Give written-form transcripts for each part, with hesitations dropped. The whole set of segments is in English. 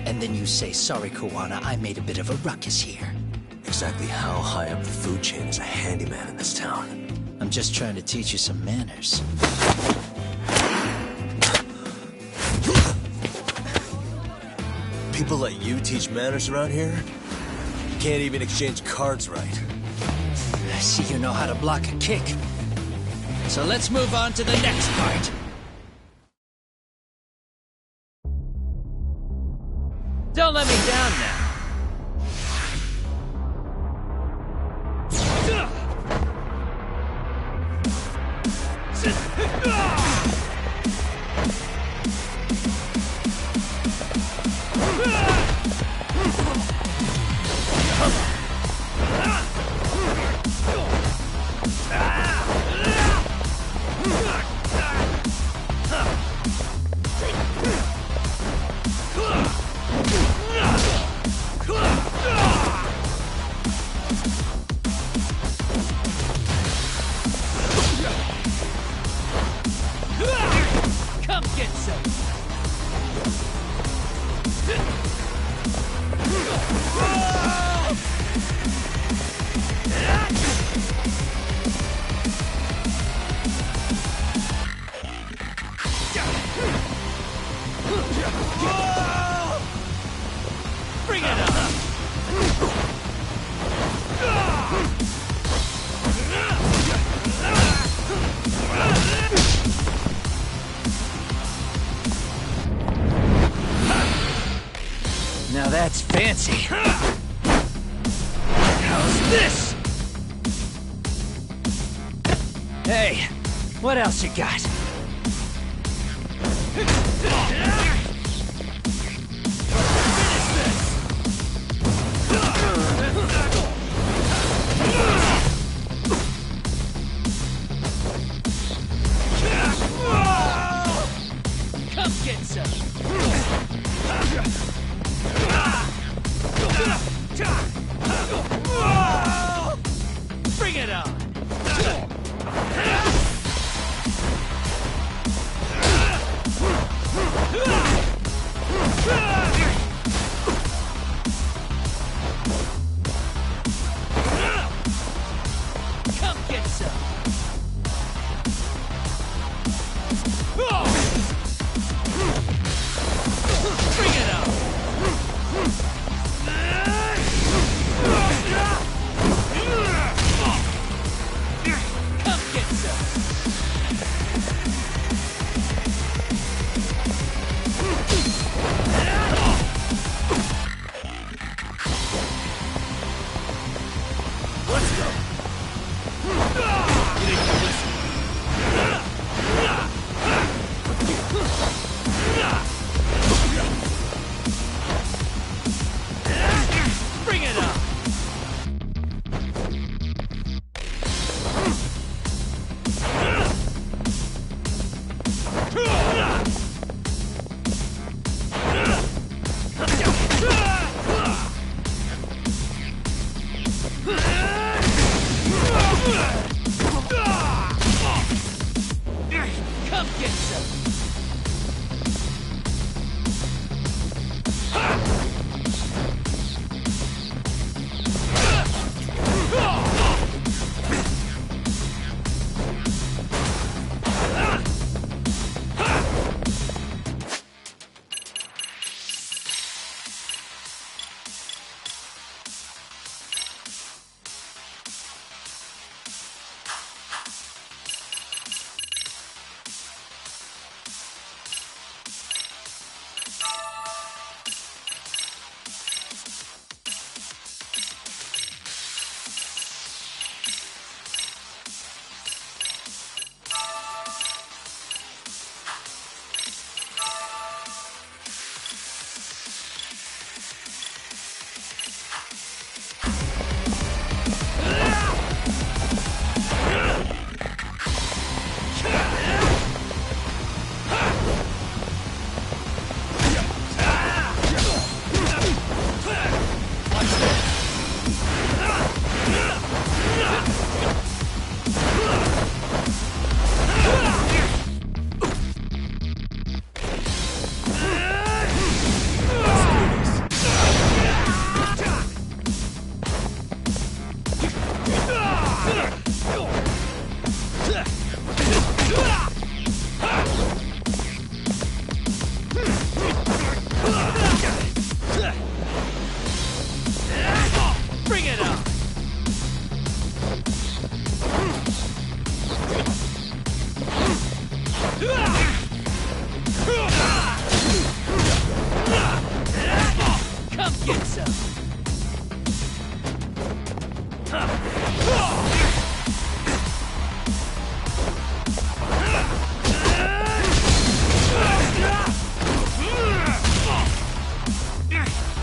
And then you say, sorry, Kawana, I made a bit of a ruckus here. Exactly how high up the food chain is a handyman in this town? I'm just trying to teach you some manners. People let you teach manners around here? You can't even exchange cards right. I see you know how to block a kick. So let's move on to the next part. Don't let me down now. Come get some. Bring it on. Now that's fancy. How's this? Hey, what else you got? Come get some. Bring it on!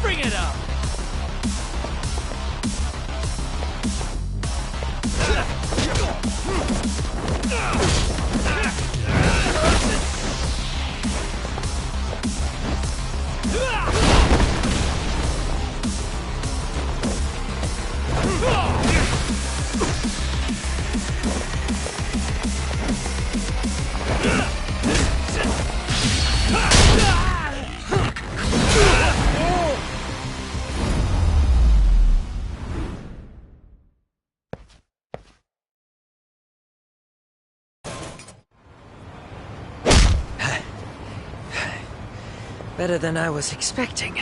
Bring it up! Better than I was expecting.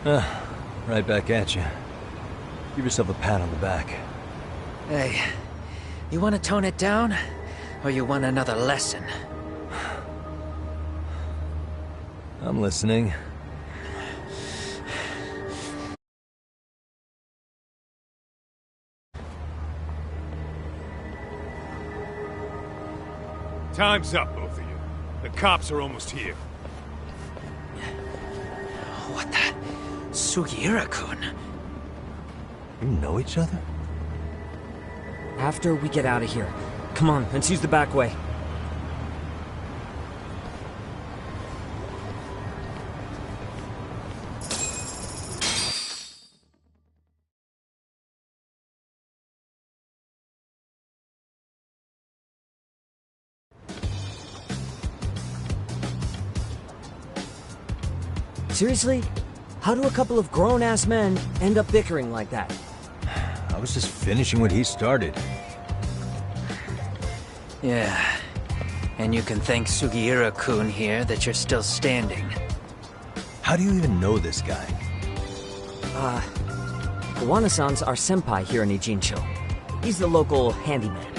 Right back at you. Give yourself a pat on the back. Hey, you want to tone it down? Or you want another lesson? I'm listening. Time's up, both of you. The cops are almost here. What the? Sugiura-kun? You know each other? After we get out of here. Come on, let's use the back way. Seriously? How do a couple of grown-ass men end up bickering like that? I was just finishing what he started. Yeah. And you can thank Sugiura-kun here that you're still standing. How do you even know this guy? Iwana-san's our senpai here in Ijincho. He's the local handyman.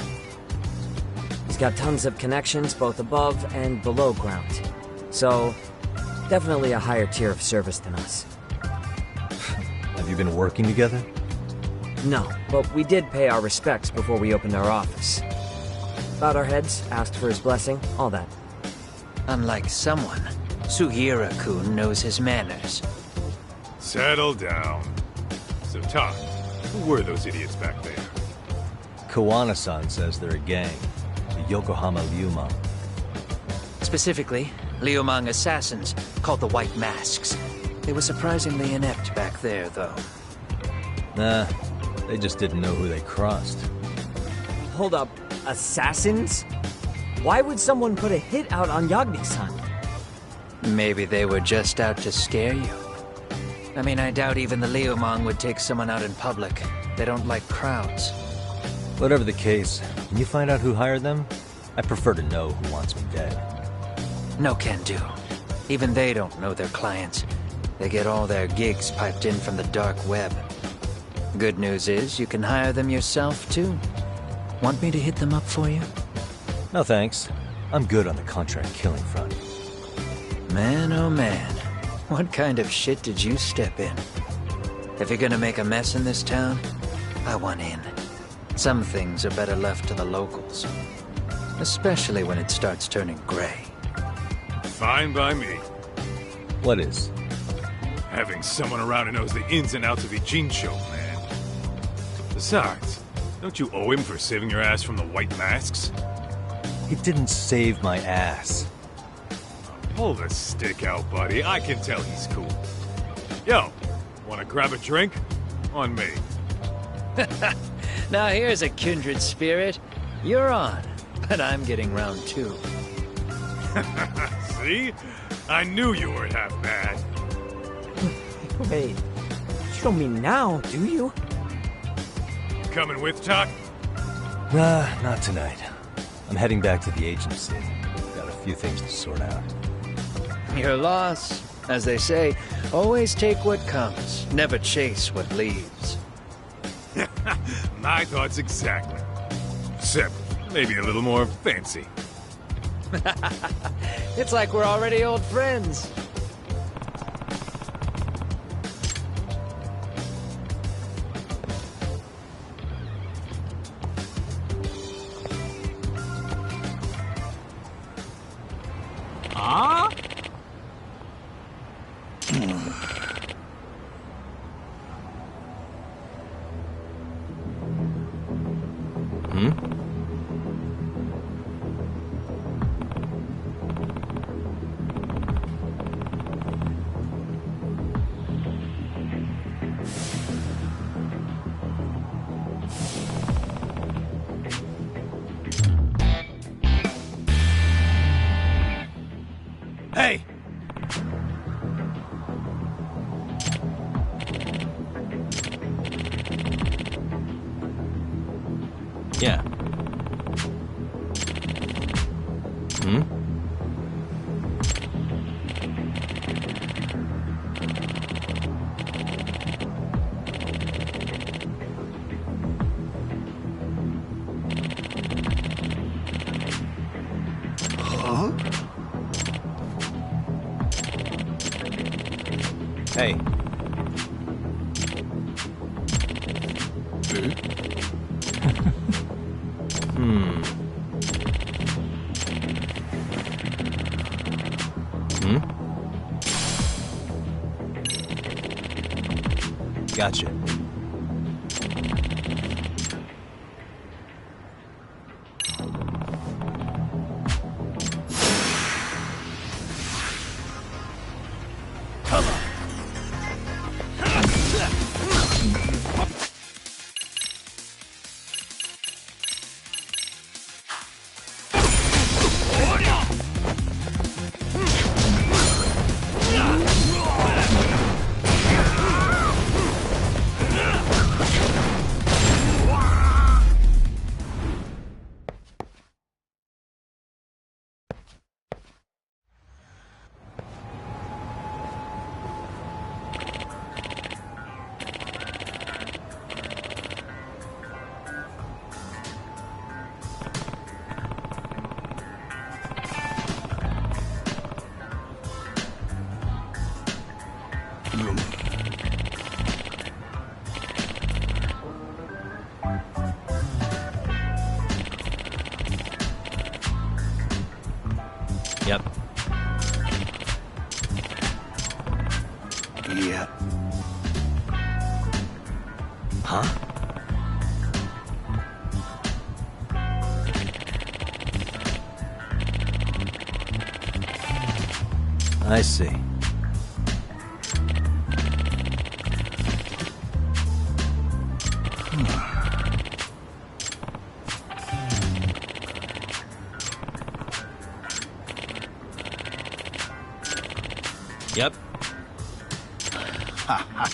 He's got tons of connections both above and below ground. So, definitely a higher tier of service than us. Have you been working together? No, but we did pay our respects before we opened our office. Bowed our heads, asked for his blessing, all that. Unlike someone, Sugiura-kun knows his manners. Settle down. So, Todd, who were those idiots back there? Kawana-san says they're a gang. The Yokohama Liumang. Specifically, Liumang assassins, called the White Masks. They were surprisingly inept back there, though. Nah, they just didn't know who they crossed. Hold up, assassins? Why would someone put a hit out on Yagami-san? Maybe they were just out to scare you. I mean, I doubt even the Liumang would take someone out in public. They don't like crowds. Whatever the case, when you find out who hired them, I prefer to know who wants me dead. No can do. Even they don't know their clients. They get all their gigs piped in from the dark web. Good news is, you can hire them yourself, too. Want me to hit them up for you? No thanks. I'm good on the contract killing front. Man, oh man. What kind of shit did you step in? If you're gonna make a mess in this town, I want in. Some things are better left to the locals. Especially when it starts turning gray. Fine by me. What is? Having someone around who knows the ins and outs of Ijincho, man. Besides, don't you owe him for saving your ass from the White Masks? He didn't save my ass. Pull the stick out, buddy. I can tell he's cool. Yo, wanna grab a drink? On me. Now here's a kindred spirit. You're on, but I'm getting round two. See? I knew you weren't half bad. Wait, you don't mean now, do you? Coming with, Tuck? Nah, not tonight. I'm heading back to the agency. Got a few things to sort out. Your loss. As they say, always take what comes, never chase what leaves. My thoughts exactly. Except maybe a little more fancy. It's like we're already old friends. Hey! Yeah. Hey. Gotcha. Yep. Yeah. Huh? I see. Yep. Huh.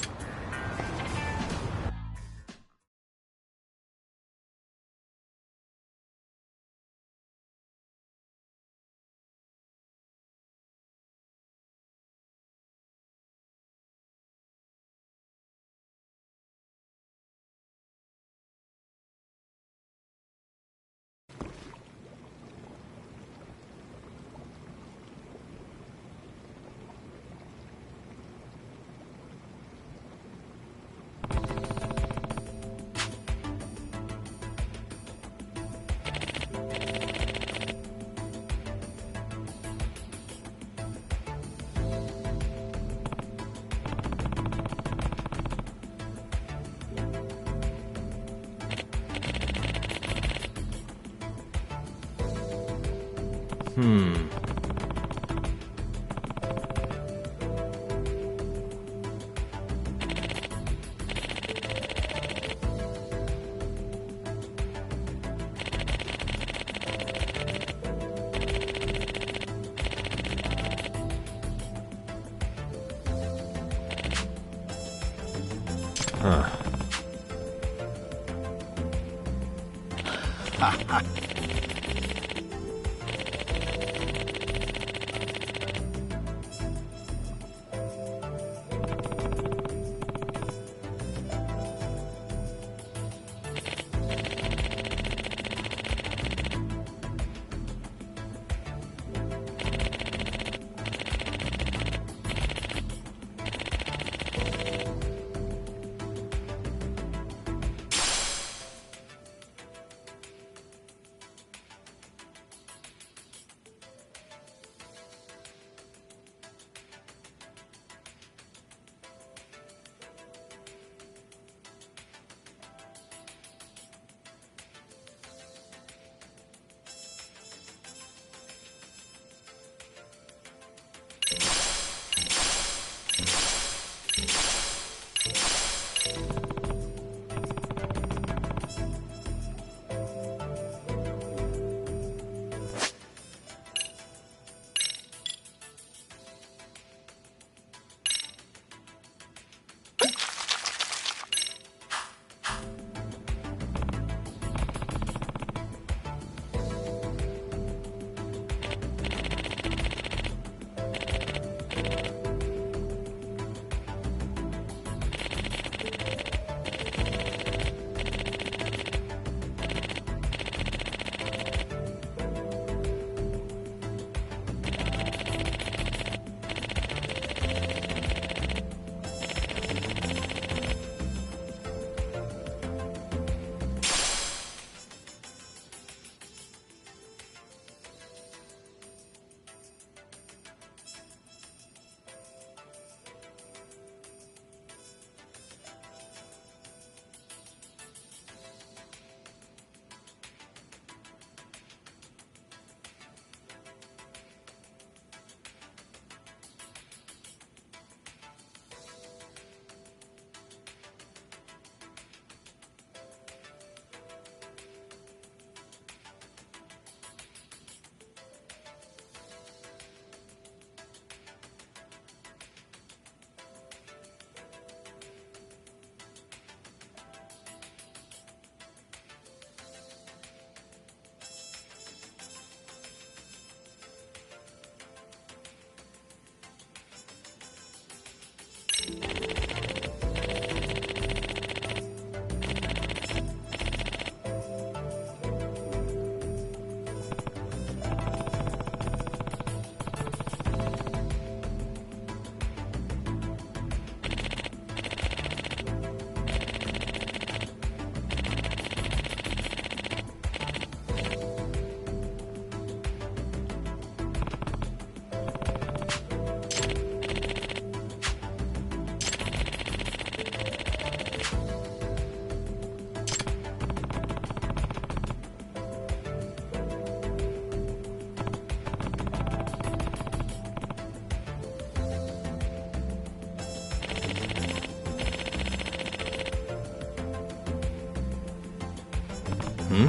Hmm?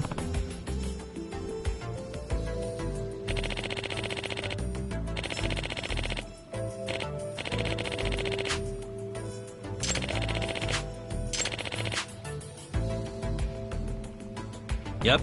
Yep.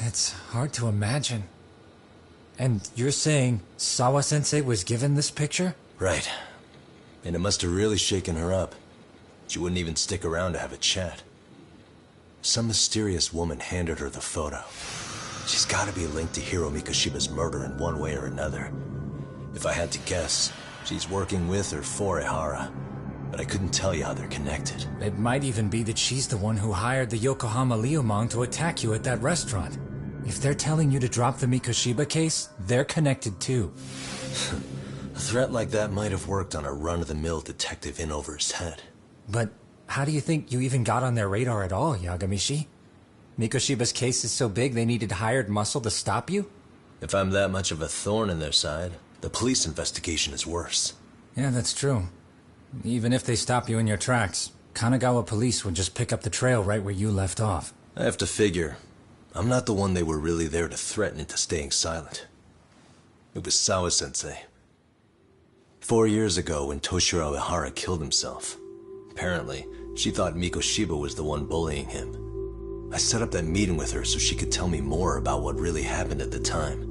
It's hard to imagine. And you're saying Sawa-sensei was given this picture? Right. And it must have really shaken her up. She wouldn't even stick around to have a chat. Some mysterious woman handed her the photo. She's gotta be linked to Hiro Mikoshiba's murder in one way or another. If I had to guess, she's working with or for Ehara. But I couldn't tell you how they're connected. It might even be that she's the one who hired the Yokohama Liumang to attack you at that restaurant. If they're telling you to drop the Mikoshiba case, they're connected too. A threat like that might have worked on a run-of-the-mill detective in over his head. But how do you think you even got on their radar at all, Yagamishi? Mikoshiba's case is so big they needed hired muscle to stop you? If I'm that much of a thorn in their side, the police investigation is worse. Yeah, that's true. Even if they stop you in your tracks, Kanagawa police would just pick up the trail right where you left off. I have to figure, I'm not the one they were really there to threaten into staying silent. It was Sawa-sensei. 4 years ago when Toshiro Ehara killed himself, apparently, she thought Mikoshiba was the one bullying him. I set up that meeting with her so she could tell me more about what really happened at the time.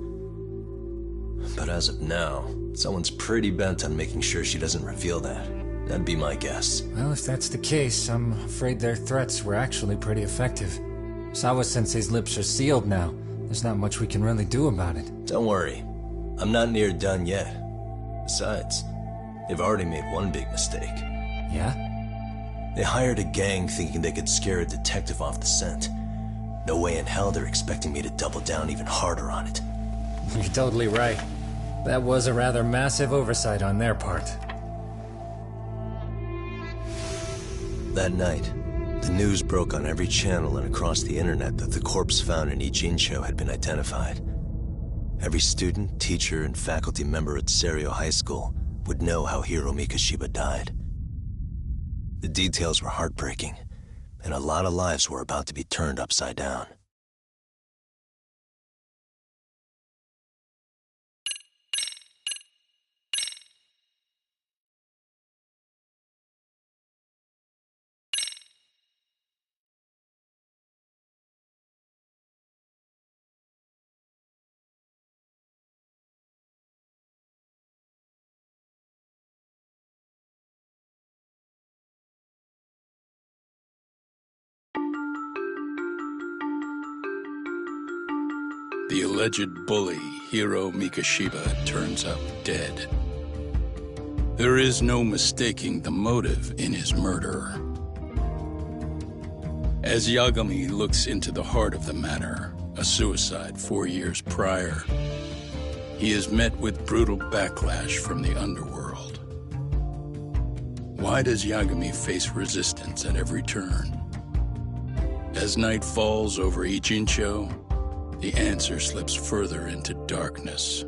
But as of now, someone's pretty bent on making sure she doesn't reveal that. That'd be my guess. Well, if that's the case, I'm afraid their threats were actually pretty effective. Sawa-sensei's lips are sealed now. There's not much we can really do about it. Don't worry. I'm not near done yet. Besides, they've already made one big mistake. Yeah? They hired a gang thinking they could scare a detective off the scent. No way in hell they're expecting me to double down even harder on it. You're totally right. That was a rather massive oversight on their part. That night, the news broke on every channel and across the internet that the corpse found in Ijincho had been identified. Every student, teacher, and faculty member at Serio High School would know how Hiro Mikoshiba died. The details were heartbreaking, and a lot of lives were about to be turned upside down. The alleged bully, Hiro Mikoshiba, turns up dead. There is no mistaking the motive in his murder. As Yagami looks into the heart of the matter, a suicide 4 years prior, he is met with brutal backlash from the underworld. Why does Yagami face resistance at every turn? As night falls over Ijincho, the answer slips further into darkness.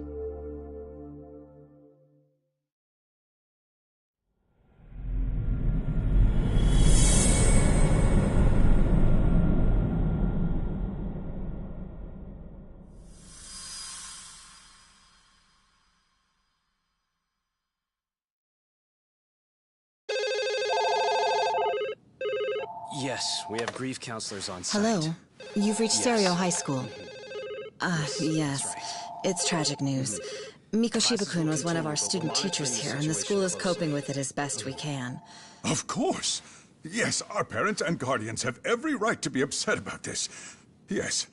Yes, we have grief counselors on site. Hello. You've reached Yes. Serio High School. Yes. It's tragic news. Mikoshiba-kun was one of our student teachers here, and the school is coping with it as best we can. Of course. Yes, our parents and guardians have every right to be upset about this. Yes.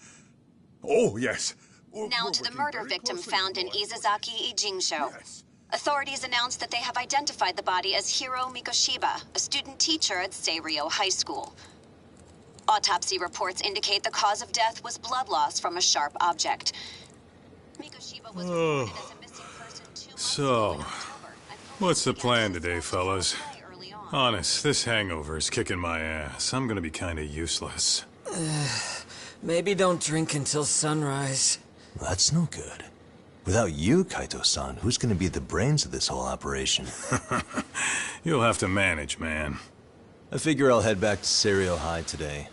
Oh, yes. Now to the murder victim found in Izazaki Ijincho. Yes. Authorities announced that they have identified the body as Hiro Mikoshiba, a student teacher at Serio High School. Autopsy reports indicate the cause of death was blood loss from a sharp object. Mikoshiba was reported as a missing person 2 months ago in October, and What's the police plan began today, to fellas? suspect early on. Honest, this hangover is kicking my ass. I'm gonna be kinda useless. Maybe don't drink until sunrise. That's no good. Without you, Kaito-san, who's gonna be the brains of this whole operation? You'll have to manage, man. I figure I'll head back to Serio High today.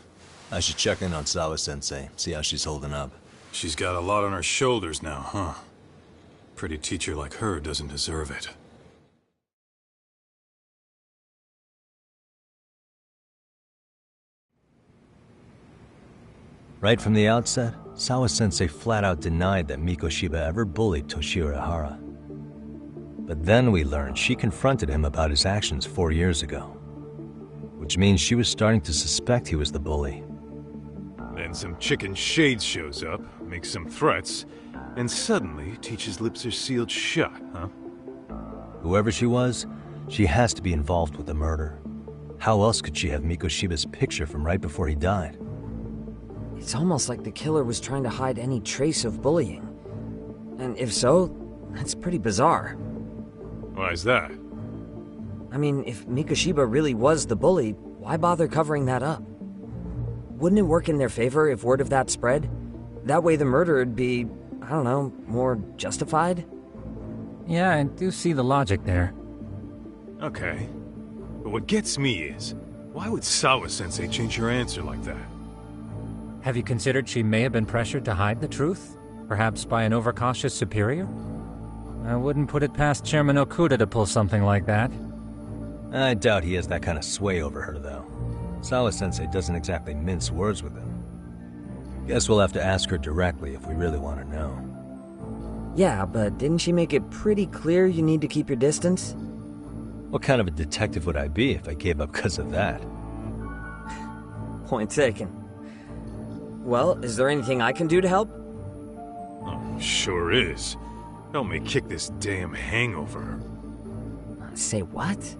I should check in on Sawa-sensei, see how she's holding up. She's got a lot on her shoulders now, huh? Pretty teacher like her doesn't deserve it. Right from the outset, Sawa-sensei flat out denied that Mikoshiba ever bullied Toshiro Ihara. But then we learned she confronted him about his actions 4 years ago. Which means she was starting to suspect he was the bully. Then some chicken shades shows up, makes some threats, and suddenly Teach's lips are sealed shut, huh? Whoever she was, she has to be involved with the murder. How else could she have Mikoshiba's picture from right before he died? It's almost like the killer was trying to hide any trace of bullying. And if so, that's pretty bizarre. Why is that? I mean, if Mikoshiba really was the bully, why bother covering that up? Wouldn't it work in their favor if word of that spread? That way the murder would be, I don't know, more justified? Yeah, I do see the logic there. Okay. But what gets me is, why would Sawa-sensei change her answer like that? Have you considered she may have been pressured to hide the truth? Perhaps by an overcautious superior? I wouldn't put it past Chairman Okuda to pull something like that. I doubt he has that kind of sway over her, though. Sawa-sensei doesn't exactly mince words with him. Guess we'll have to ask her directly if we really want to know. Yeah, but didn't she make it pretty clear you need to keep your distance? What kind of a detective would I be if I gave up because of that? Point taken. Well, is there anything I can do to help? Oh, sure is. Help me kick this damn hangover. Say what?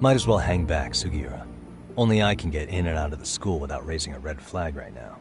Might as well hang back, Sugiura. Only I can get in and out of the school without raising a red flag right now.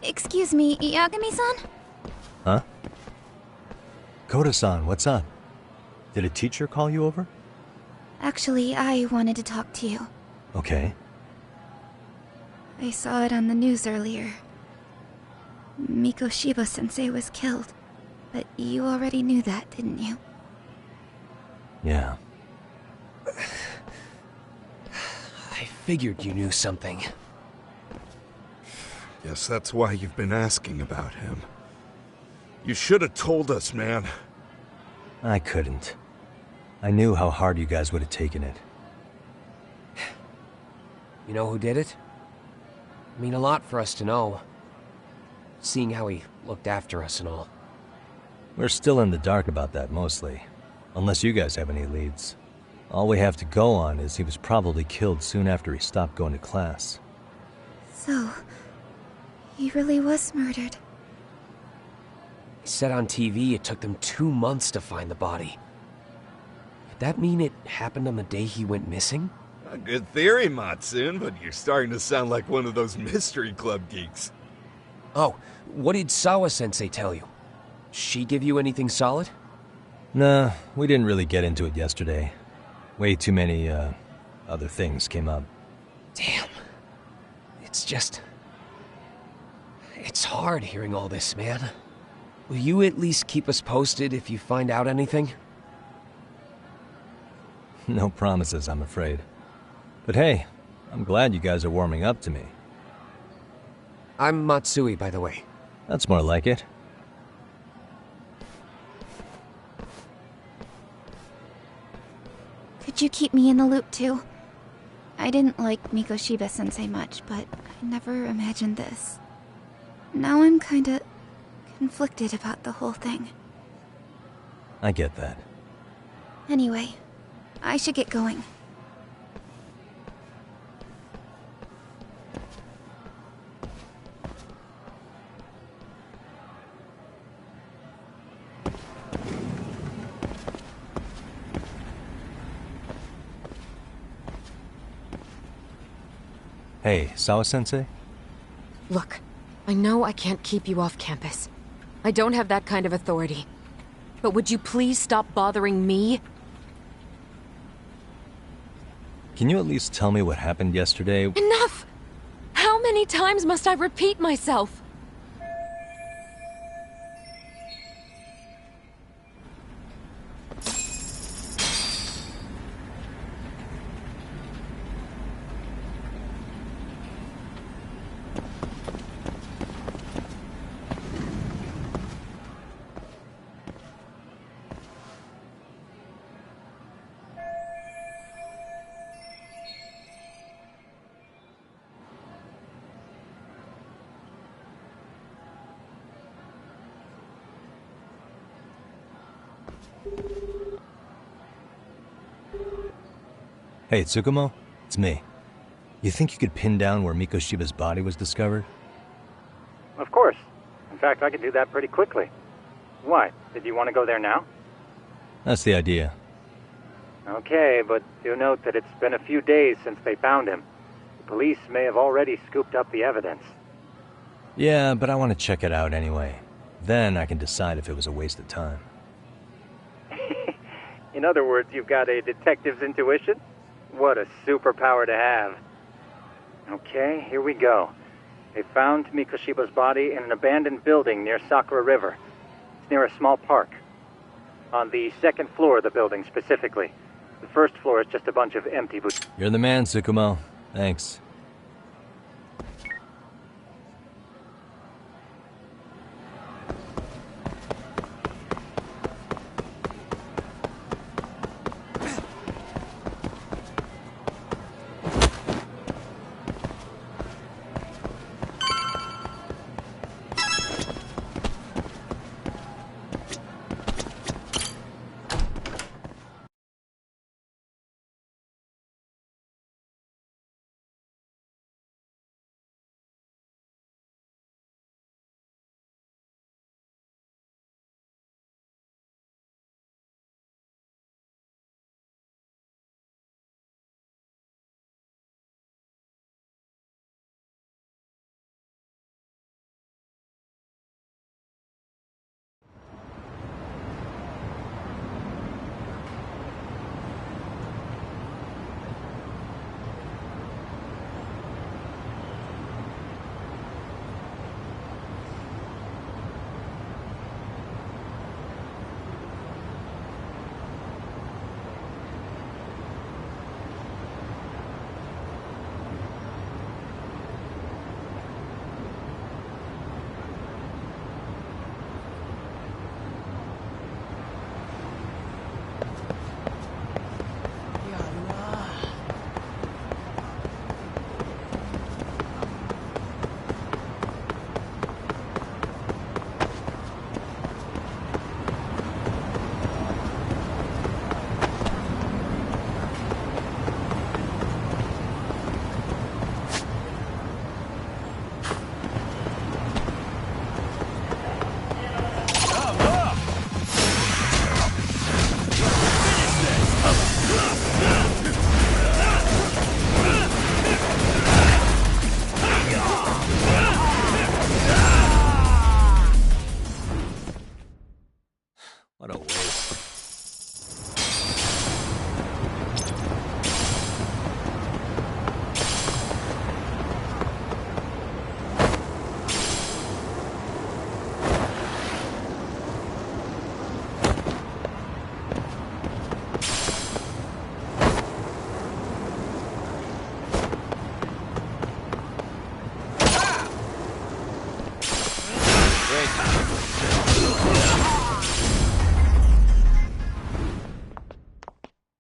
Excuse me, Yagami-san? Huh? Koda-san, what's up? Did a teacher call you over? Actually, I wanted to talk to you. Okay. I saw it on the news earlier. Mikoshiba-sensei was killed. But you already knew that, didn't you? Yeah. I figured you knew something. Guess that's why you've been asking about him. You should have told us, man. I couldn't. I knew how hard you guys would have taken it. You know who did it? I mean a lot for us to know. Seeing how he looked after us and all. We're still in the dark about that, mostly. Unless you guys have any leads. All we have to go on is he was probably killed soon after he stopped going to class. So, he really was murdered. He said on TV it took them 2 months to find the body. Could that mean it happened on the day he went missing? A good theory, Matsun, but you're starting to sound like one of those mystery club geeks. Oh, what did Sawa-sensei tell you? She give you anything solid? Nah, we didn't really get into it yesterday. Way too many, other things came up. Damn. It's just... It's hard hearing all this, man. Will you at least keep us posted if you find out anything? No promises, I'm afraid. But hey, I'm glad you guys are warming up to me. I'm Matsui, by the way. That's more like it. Could you keep me in the loop too? I didn't like Mikoshiba-sensei much, but I never imagined this. Now I'm kinda conflicted about the whole thing. I get that. Anyway, I should get going. Hey, Sawa-sensei? Look, I know I can't keep you off campus. I don't have that kind of authority. But would you please stop bothering me? Can you at least tell me what happened yesterday? Enough! How many times must I repeat myself? Hey, Tsukumo? It's me. You think you could pin down where Mikoshiba's body was discovered? Of course. In fact, I could do that pretty quickly. Why? Did you want to go there now? That's the idea. Okay, but do note that it's been a few days since they found him. The police may have already scooped up the evidence. Yeah, but I want to check it out anyway. Then I can decide if it was a waste of time. In other words, you've got a detective's intuition? What a superpower to have. Okay, here we go. They found Mikoshiba's body in an abandoned building near Sakura River. It's near a small park. On the second floor of the building, specifically. The first floor is just a bunch of empty boots. You're the man, Tsukumo. Thanks.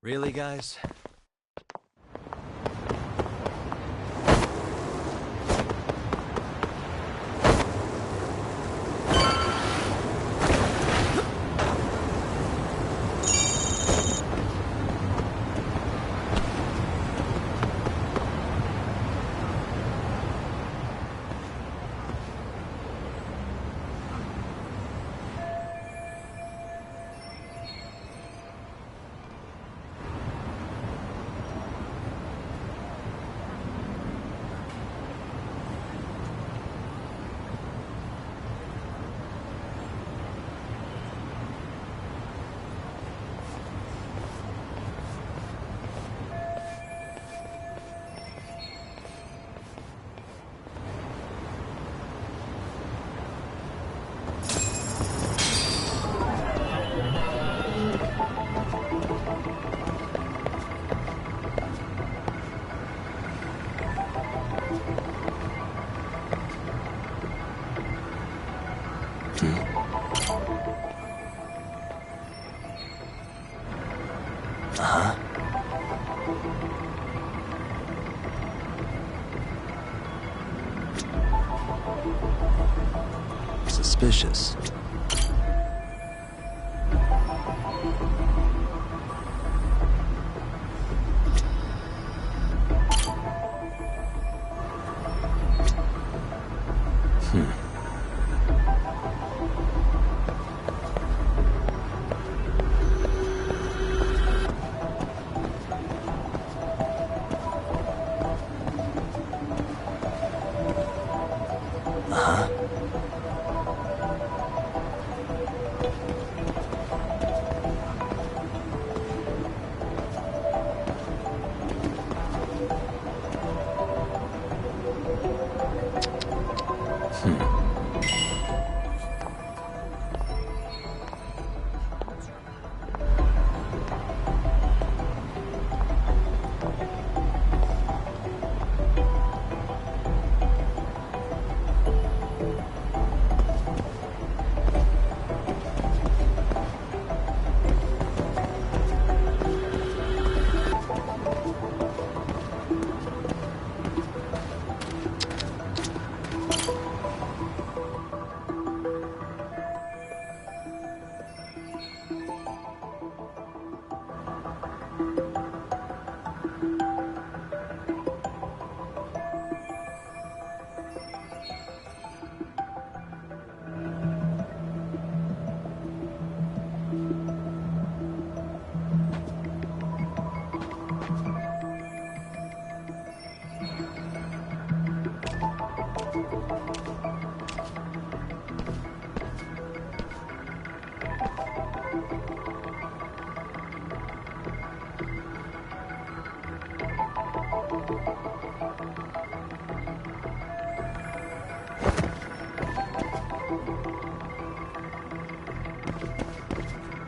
Really, guys? Suspicious.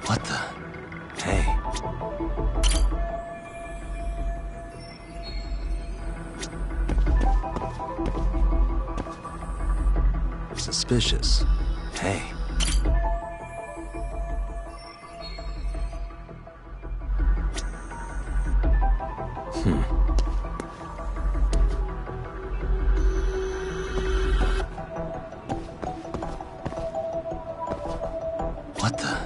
What the? Hey. Suspicious. Hey. What the?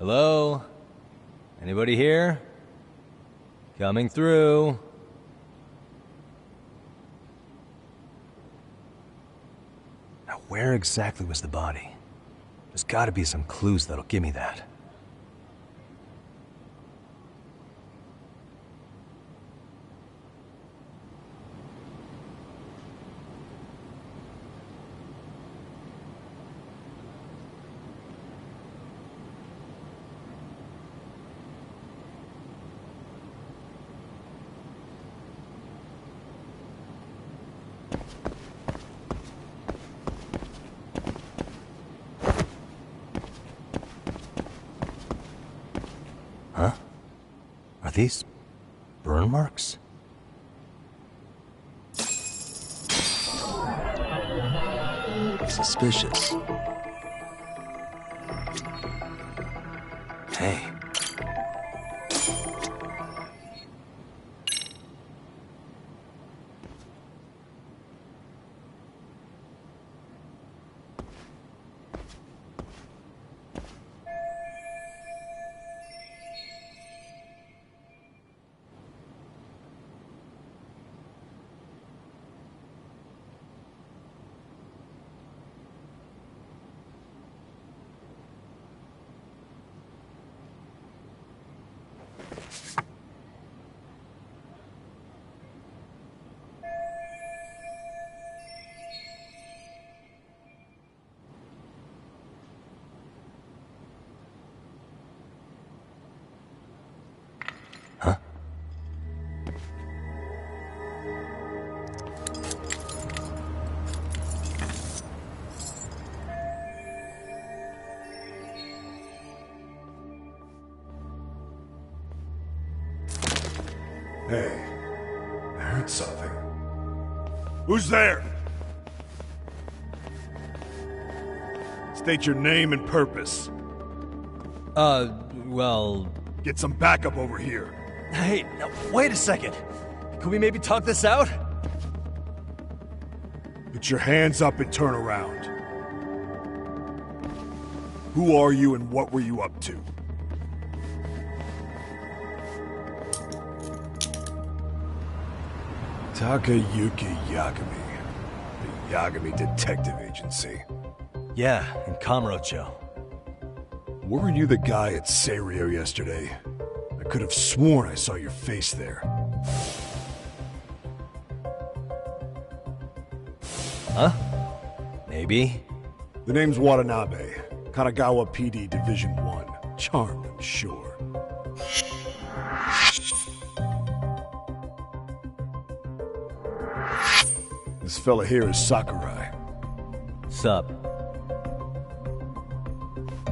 Hello? Anybody here? Coming through. Now, where exactly was the body? There's gotta be some clues that'll give me that. Huh? Are these burn marks? Suspicious. Hey. Hey, I heard something. Who's there? State your name and purpose. Well... Get some backup over here. Hey, now, wait a second. Could we maybe talk this out? Put your hands up and turn around. Who are you and what were you up to? Takayuki Yagami. The Yagami Detective Agency. Yeah, in Kamurocho. Weren't you the guy at Serio yesterday? I could have sworn I saw your face there. Huh? Maybe. The name's Watanabe. Kanagawa PD Division 1. Charmed, I'm sure. This fella here is Sakurai. Sup?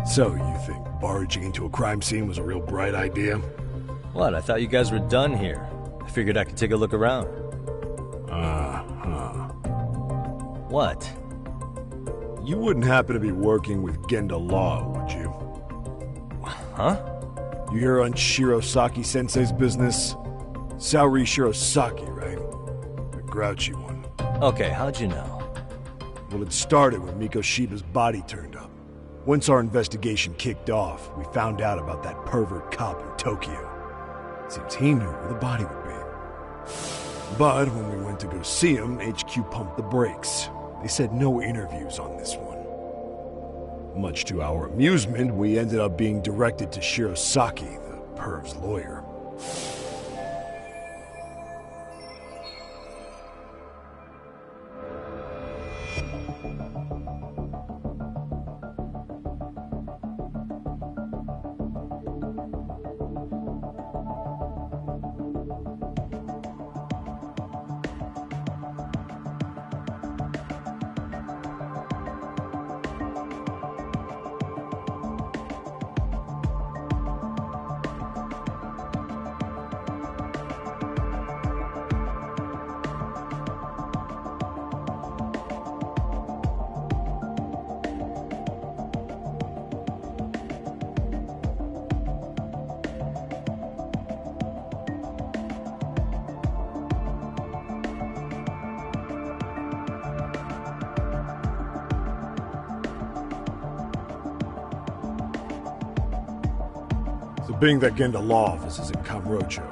So, you think barging into a crime scene was a real bright idea? What? I thought you guys were done here. I figured I could take a look around. What? You wouldn't happen to be working with Genda Law, would you? Huh? You hear on Shirosaki-sensei's business? Saori Shirosaki, right? The grouchy one. Okay, how'd you know? Well, it started when Mikoshiba's body turned up. Once our investigation kicked off, we found out about that pervert cop in Tokyo. Seems he knew where the body would be. But when we went to go see him, HQ pumped the brakes. They said no interviews on this one. Much to our amusement, we ended up being directed to Shirosaki, the perv's lawyer. So being that Genda law office is in Kamurocho,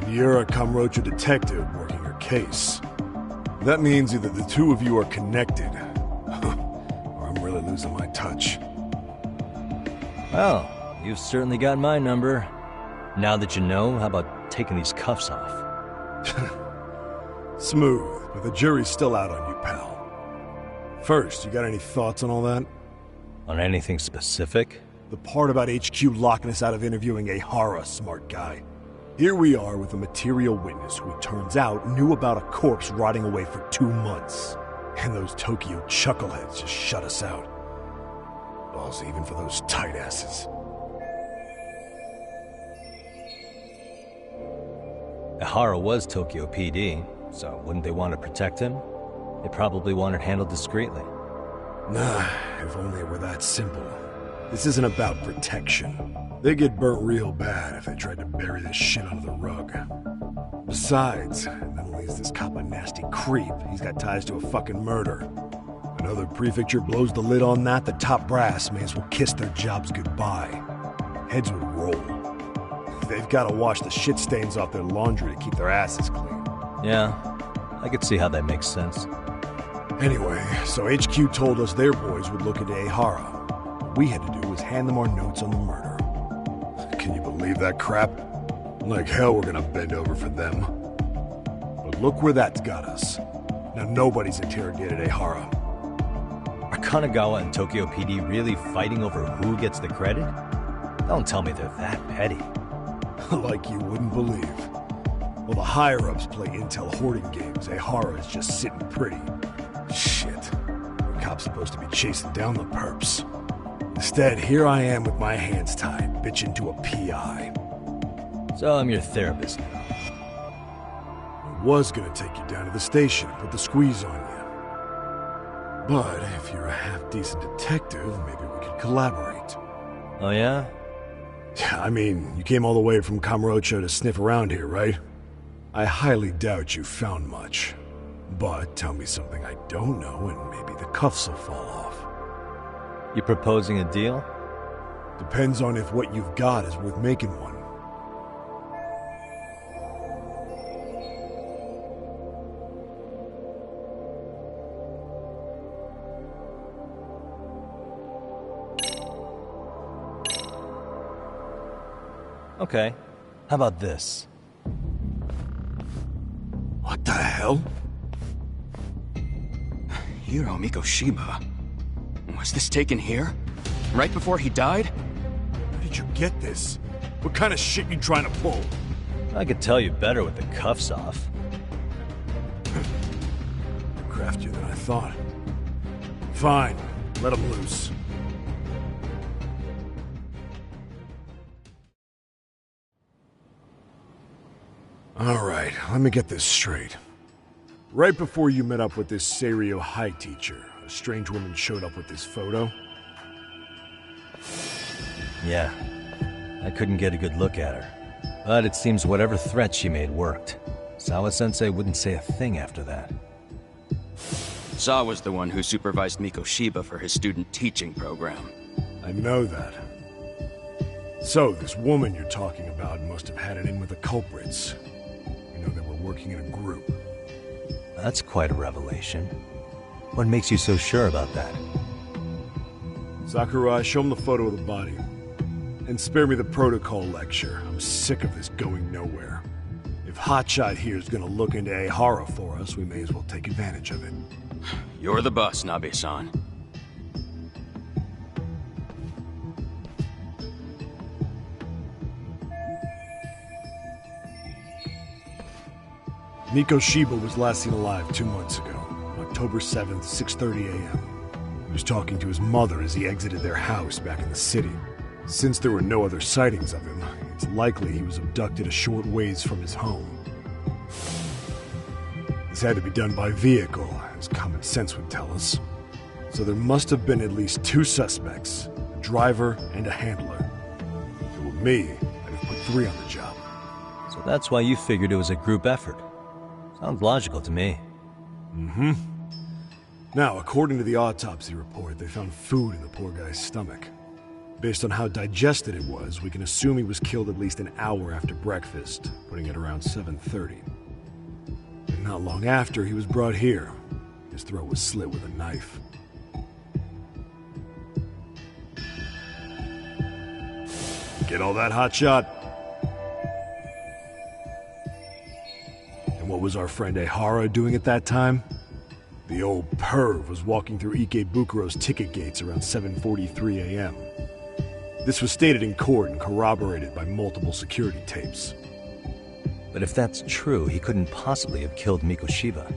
and you're a Kamurocho detective working your case, that means either the two of you are connected, or I'm really losing my touch. Well, you've certainly got my number. Now that you know, how about taking these cuffs off? Smooth, but the jury's still out on you, pal. First, you got any thoughts on all that? On anything specific? The part about HQ locking us out of interviewing a Hara, smart guy. Here we are with a material witness who it turns out knew about a corpse rotting away for 2 months. And those Tokyo chuckleheads just shut us out. Balls even for those tight asses. Ihara was Tokyo PD, so wouldn't they want to protect him? They probably want it handled discreetly. Nah, if only it were that simple. This isn't about protection. They get burnt real bad if they tried to bury this shit under the rug. Besides, not only is this cop a nasty creep, he's got ties to a fucking murder. Another prefecture blows the lid on that, the top brass may as well kiss their jobs goodbye. Heads would roll. They've got to wash the shit stains off their laundry to keep their asses clean. Yeah, I could see how that makes sense. Anyway, so HQ told us their boys would look into Ihara. What we had to do was hand them our notes on the murder. Can you believe that crap? Like hell we're gonna bend over for them. But look where that's got us. Now nobody's interrogated Ihara. Are Kanagawa and Tokyo PD really fighting over who gets the credit? Don't tell me they're that petty. Like you wouldn't believe. While the higher-ups play intel hoarding games, Ihara is just sitting pretty. Shit. The cop's supposed to be chasing down the perps. Instead, here I am with my hands tied, bitching to a PI. So I'm your therapist now. I was gonna take you down to the station and put the squeeze on you. But if you're a half-decent detective, maybe we could collaborate. Oh yeah? I mean, you came all the way from Kamurocho to sniff around here, right? I highly doubt you found much. But tell me something I don't know and maybe the cuffs will fall off. You proposing a deal? Depends on if what you've got is worth making one. Okay. How about this? What the hell? Hiro Mikoshiba. Was this taken here? Right before he died? Where did you get this? What kind of shit you trying to pull? I could tell you better with the cuffs off. Craftier than I thought. Fine. Let him loose. Alright, let me get this straight. Right before you met up with this Seiryo High teacher, a strange woman showed up with this photo? Yeah. I couldn't get a good look at her. But it seems whatever threat she made worked. Sawa-sensei wouldn't say a thing after that. Sawa's the one who supervised Mikoshiba for his student teaching program. I know that. So, this woman you're talking about must have had it in with the culprits. You know, they were working in a group. That's quite a revelation. What makes you so sure about that? Sakurai, show him the photo of the body. And spare me the protocol lecture. I'm sick of this going nowhere. If Hotshot here is gonna look into Ihara for us, we may as well take advantage of it. You're the boss, Nabe-san. Mikoshiba was last seen alive 2 months ago, October 7th, 6:30 a.m. He was talking to his mother as he exited their house back in the city. Since there were no other sightings of him, it's likely he was abducted a short ways from his home. This had to be done by vehicle, as common sense would tell us. So there must have been at least 2 suspects, a driver and a handler. If it were me, I'd have put 3 on the job. So that's why you figured it was a group effort. Sounds logical to me. Mm-hmm. Now, according to the autopsy report, they found food in the poor guy's stomach. Based on how digested it was, we can assume he was killed at least an hour after breakfast, putting it around 7:30. And not long after, he was brought here. His throat was slit with a knife. Get all that, hotshot? And what was our friend Ehara doing at that time? The old perv was walking through Ikebukuro's ticket gates around 7:43 a.m. This was stated in court and corroborated by multiple security tapes. But if that's true, he couldn't possibly have killed Mikoshiba.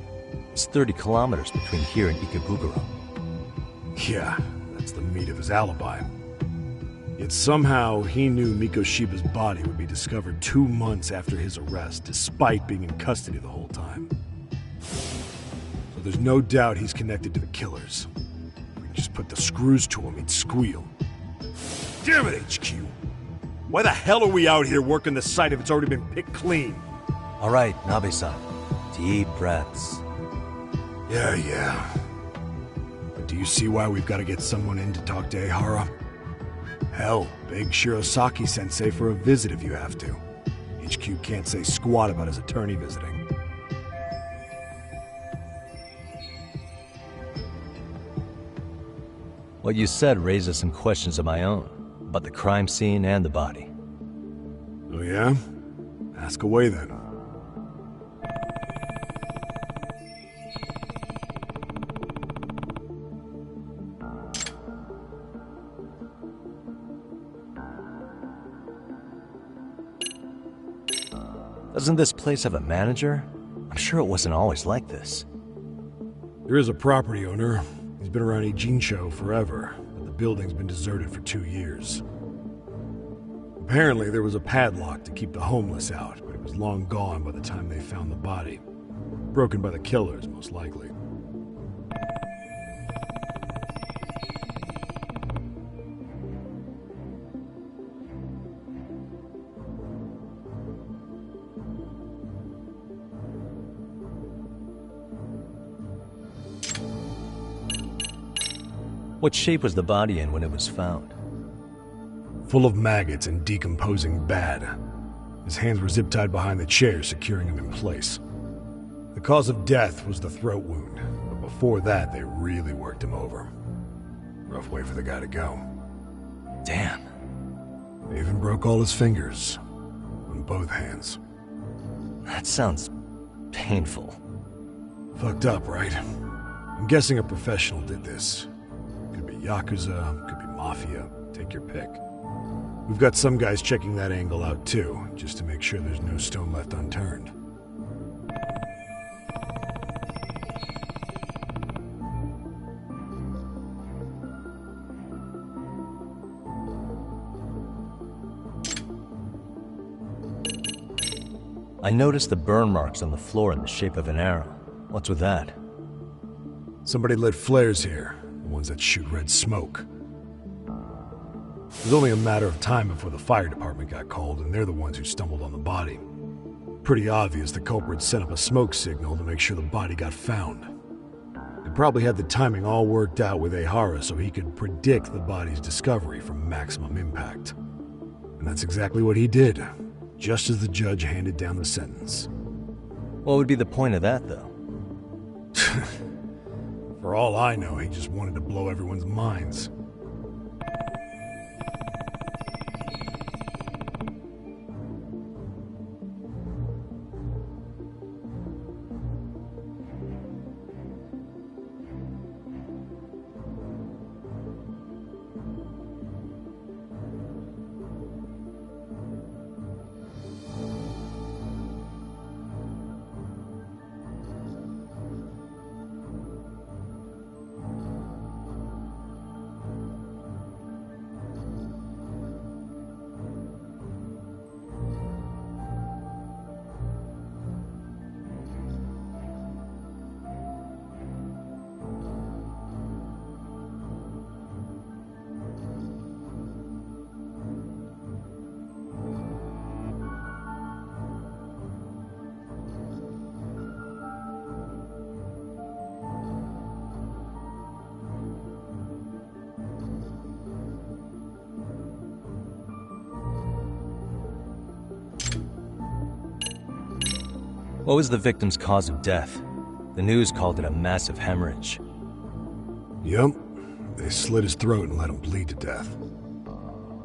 It's 30 kilometers between here and Ikebukuro. Yeah, that's the meat of his alibi. Yet somehow he knew Mikoshiba's body would be discovered 2 months after his arrest, despite being in custody the whole time. So there's no doubt he's connected to the killers. If we can just put the screws to him, he'd squeal. Damn it, HQ! Why the hell are we out here working the site if it's already been picked clean? All right, Nabe-san. Deep breaths. Yeah. But do you see why we've got to get someone in to talk to Ehara? Hell, beg Shirosaki-sensei for a visit if you have to. HQ can't say squat about his attorney visiting. What you said raises some questions of my own, about the crime scene and the body. Oh yeah? Ask away then. Doesn't this place have a manager? I'm sure it wasn't always like this. There is a property owner. He's been around Ijincho forever, but the building's been deserted for 2 years. Apparently, there was a padlock to keep the homeless out, but it was long gone by the time they found the body. Broken by the killers, most likely. What shape was the body in when it was found? Full of maggots and decomposing bad. His hands were zip-tied behind the chair, securing him in place. The cause of death was the throat wound, but before that, they really worked him over. Rough way for the guy to go. Damn. They even broke all his fingers. On both hands. That sounds painful. Fucked up, right? I'm guessing a professional did this. Could be Yakuza, could be Mafia, take your pick. We've got some guys checking that angle out too, just to make sure there's no stone left unturned. I noticed the burn marks on the floor in the shape of an arrow. What's with that? Somebody lit flares here, the ones that shoot red smoke. It was only a matter of time before the fire department got called, and they're the ones who stumbled on the body. Pretty obvious the culprit set up a smoke signal to make sure the body got found. They probably had the timing all worked out with Ehara so he could predict the body's discovery from maximum impact. And that's exactly what he did, just as the judge handed down the sentence. What would be the point of that, though? For all I know, he just wanted to blow everyone's minds. What was the victim's cause of death? The news called it a massive hemorrhage. Yup. They slit his throat and let him bleed to death.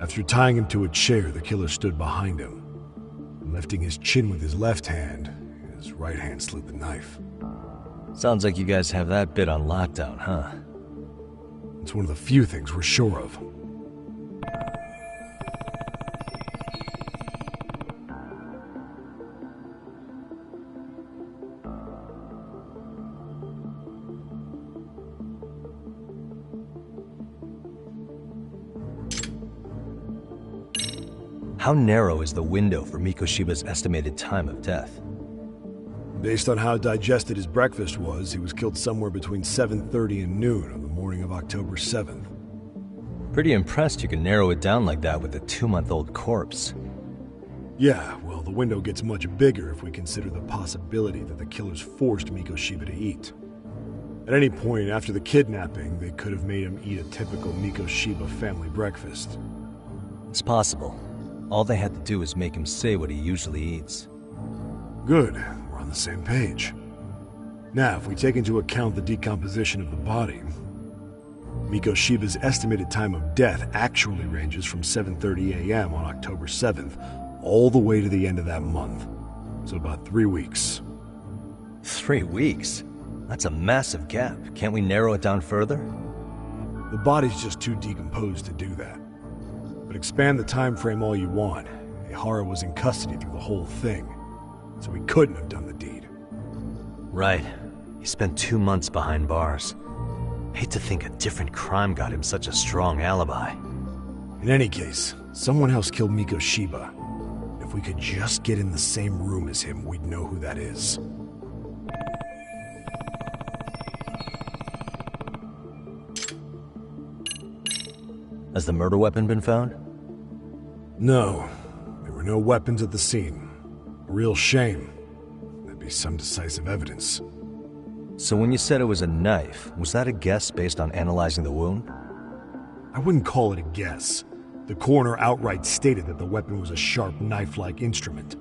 After tying him to a chair, the killer stood behind him. Lifting his chin with his left hand, his right hand slid the knife. Sounds like you guys have that bit on lockdown, huh? It's one of the few things we're sure of. How narrow is the window for Mikoshiba's estimated time of death? Based on how digested his breakfast was, he was killed somewhere between 7:30 and noon on the morning of October 7th. Pretty impressed you can narrow it down like that with a 2-month-old corpse. Yeah, well, the window gets much bigger if we consider the possibility that the killers forced Mikoshiba to eat. At any point after the kidnapping, they could have made him eat a typical Mikoshiba family breakfast. It's possible. All they had to do is make him say what he usually eats. Good. We're on the same page. Now, if we take into account the decomposition of the body, Mikoshiba's estimated time of death actually ranges from 7:30 a.m. on October 7th all the way to the end of that month. So about 3 weeks. 3 weeks? That's a massive gap. Can't we narrow it down further? The body's just too decomposed to do that. But expand the time frame all you want. Ihara was in custody through the whole thing, so he couldn't have done the deed. Right. He spent 2 months behind bars. Hate to think a different crime got him such a strong alibi. In any case, someone else killed Mikoshiba. If we could just get in the same room as him, we'd know who that is. Has the murder weapon been found? No. There were no weapons at the scene. A real shame. That'd be some decisive evidence. So when you said it was a knife, was that a guess based on analyzing the wound? I wouldn't call it a guess. The coroner outright stated that the weapon was a sharp knife-like instrument.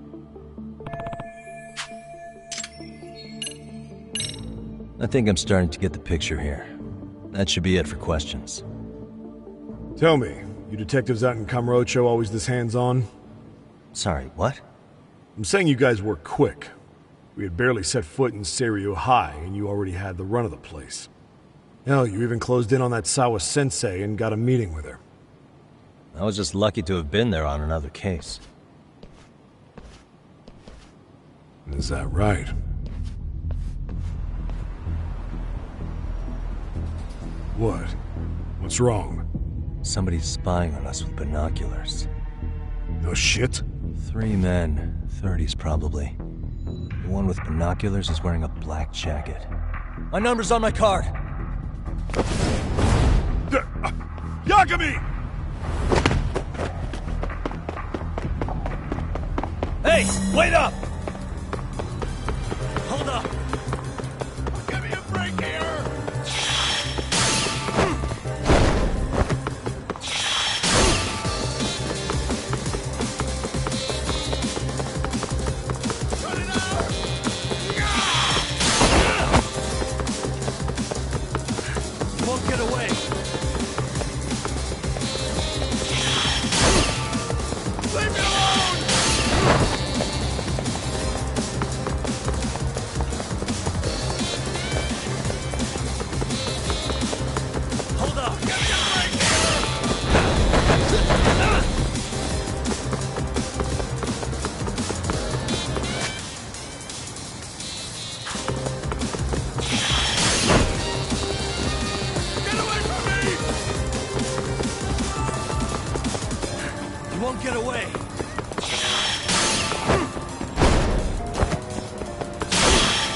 I think I'm starting to get the picture here. That should be it for questions. Tell me, you detectives out in Kamurocho always this hands-on? Sorry, what? I'm saying you guys work quick. We had barely set foot in Seiryu High, and you already had the run of the place. Hell, you even closed in on that Sawa-sensei and got a meeting with her. I was just lucky to have been there on another case. Is that right? What? What's wrong? Somebody's spying on us with binoculars. No shit? 3 men, 30s probably. The one with binoculars is wearing a black jacket. My number's on my card! Yagami! Hey, wait up! Hold up! Give me a break here! Get away!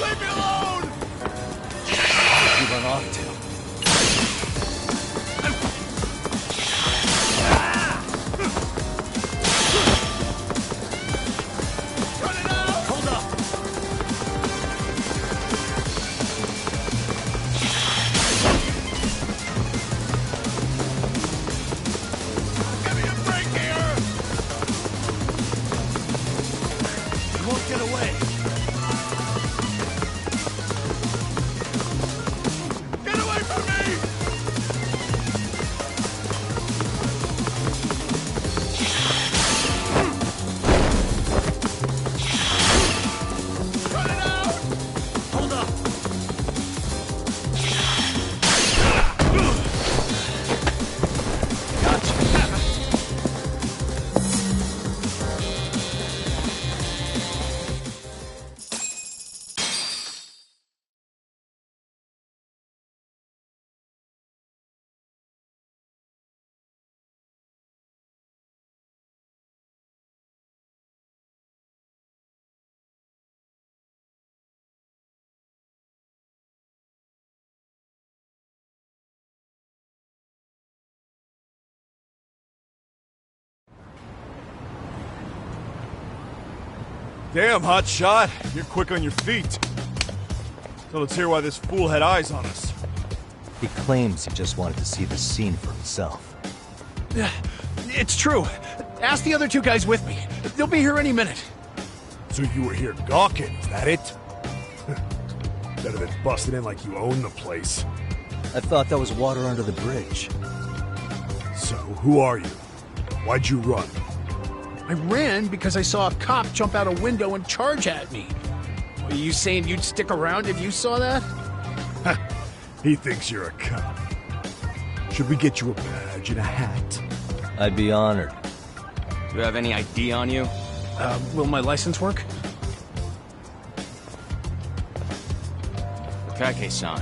Leave me alone! You run off to. Hold up! Give me a break here! You won't get away! Damn, hotshot. You're quick on your feet. So let's hear why this fool had eyes on us. He claims he just wanted to see the scene for himself. It's true. Ask the other two guys with me. They'll be here any minute. So you were here gawking, is that it? Better than busting in like you own the place. I thought that was water under the bridge. So, who are you? Why'd you run? I ran because I saw a cop jump out a window and charge at me. Are you saying you'd stick around if you saw that? He thinks you're a cop. Should we get you a badge and a hat? I'd be honored. Do you have any ID on you? Will my license work? Kake-san,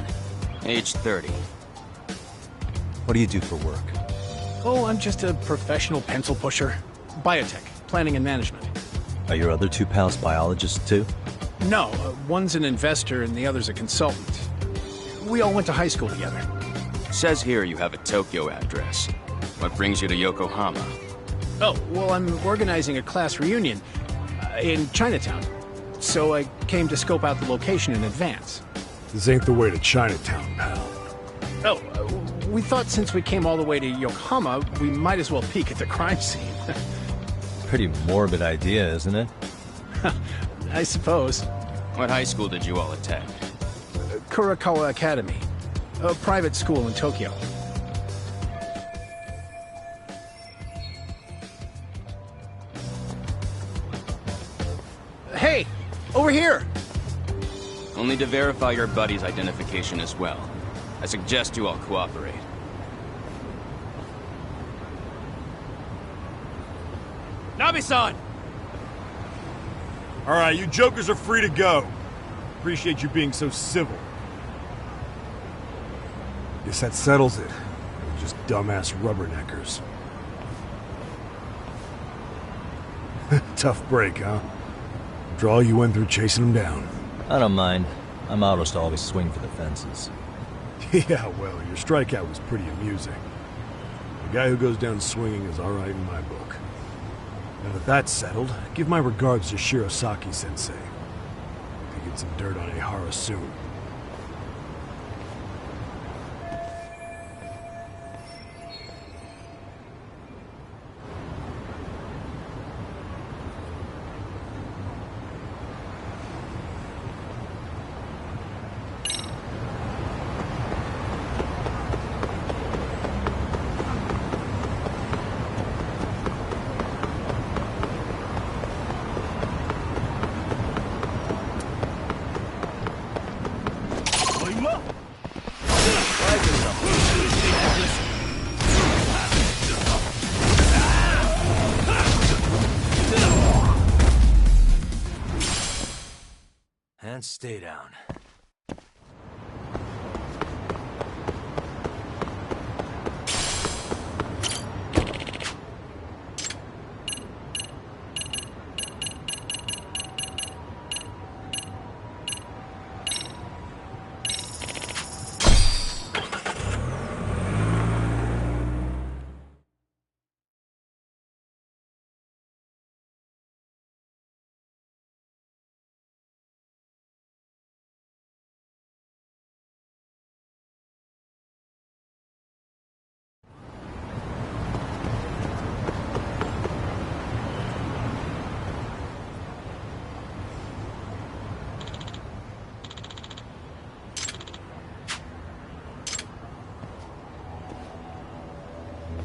age 30. What do you do for work? Oh, I'm just a professional pencil pusher. Biotech, planning and management. Are your other two pals biologists too? No, one's an investor and the other's a consultant. We all went to high school together. Says here you have a Tokyo address. What brings you to Yokohama? Oh, well, I'm organizing a class reunion in Chinatown. So I came to scope out the location in advance. This ain't the way to Chinatown, pal. Oh, we thought since we came all the way to Yokohama, we might as well peek at the crime scene. Pretty morbid idea, isn't it? I suppose. What high school did you all attend? Kurakawa Academy, a private school in Tokyo. Hey, over here! Only to verify your buddy's identification as well. I suggest you all cooperate. Nabi-san! Alright, you jokers are free to go. Appreciate you being so civil. Guess that settles it. We're just dumbass rubberneckers. Tough break, huh? After all you went through chasing them down. I don't mind. I'm out to always swing for the fences. Yeah, well, your strikeout was pretty amusing. The guy who goes down swinging is alright in my book. Now that that's settled, give my regards to Shirosaki-sensei. Could get some dirt on Ehara soon. And stay down.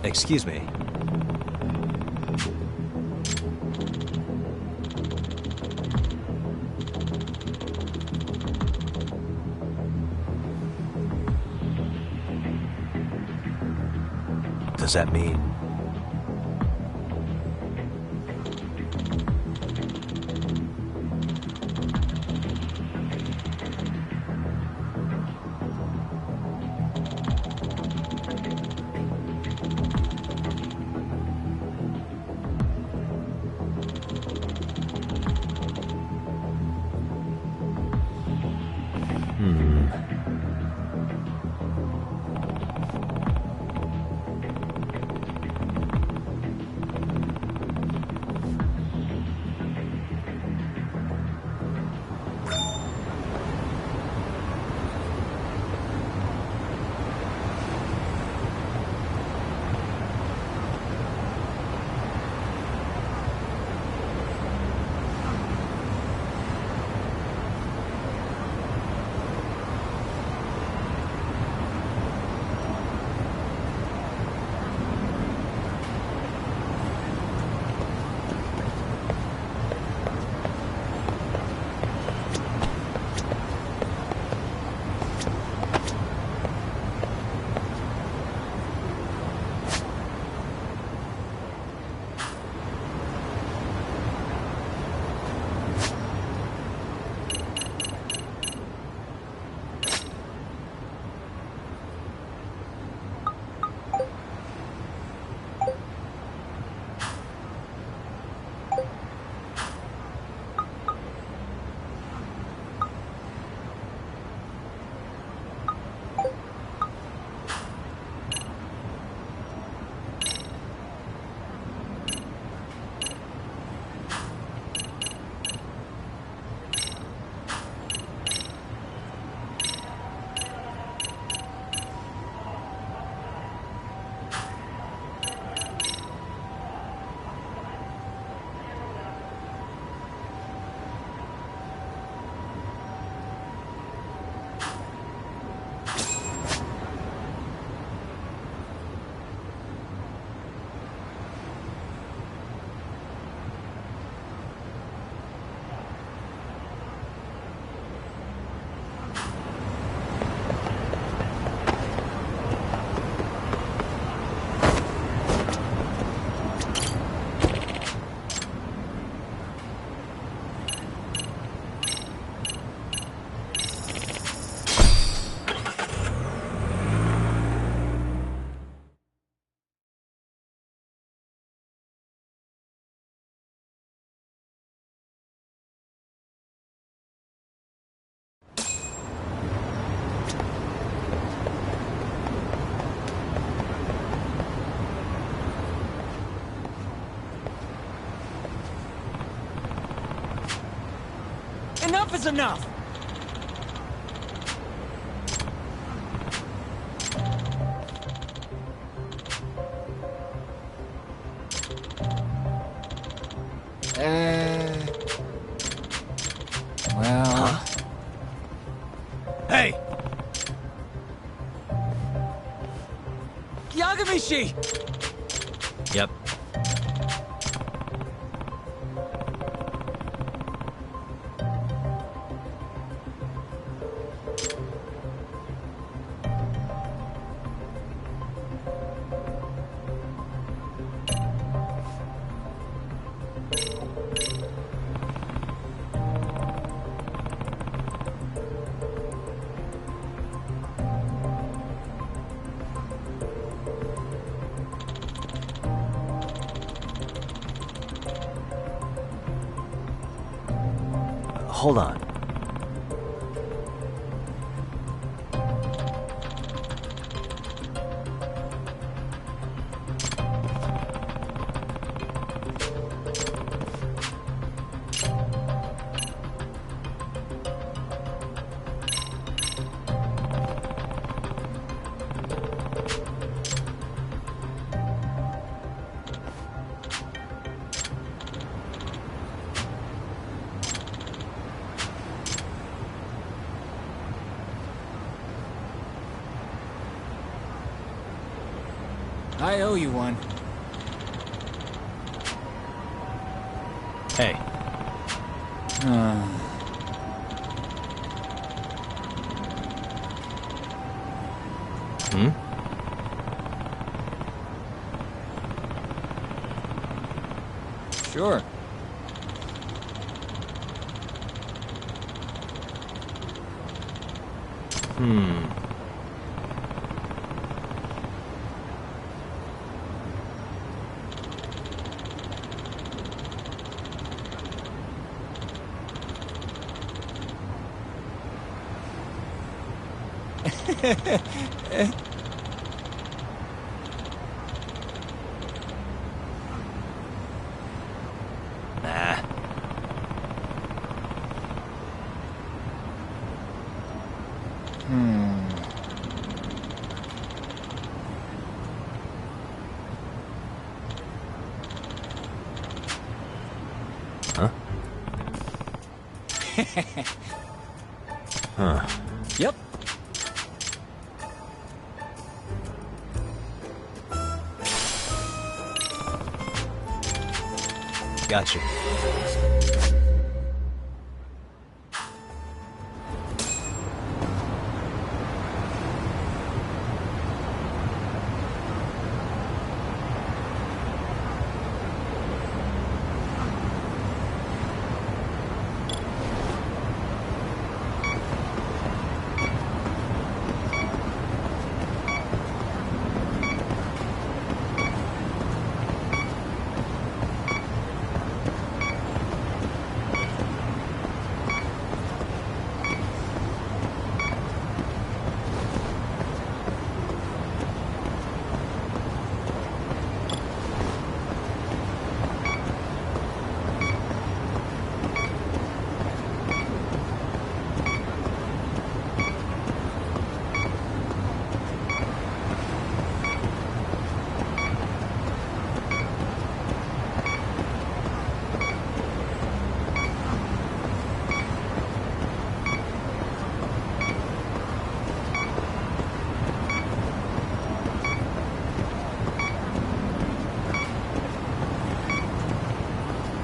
Excuse me. Does that mean... Enough is enough! Well... Huh? Hey! Yagamishi! Yep. Hold on. I owe you one. Hey. Sure. Nah. Huh? Huh. Yep. Gotcha.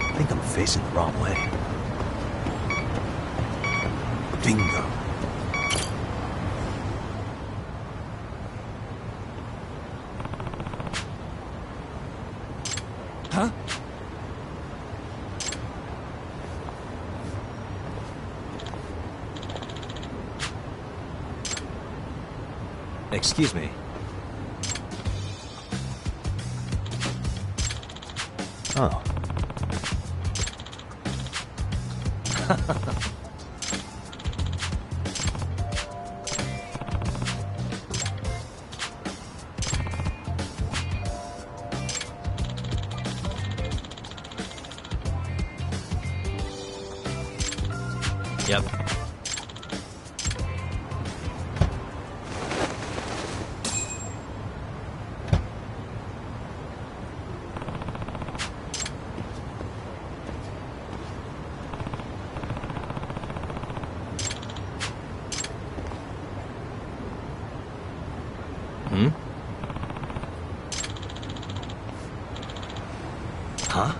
I think I'm facing the wrong way. Bingo. Huh? Excuse me. Oh. Yep. Hmm? Huh?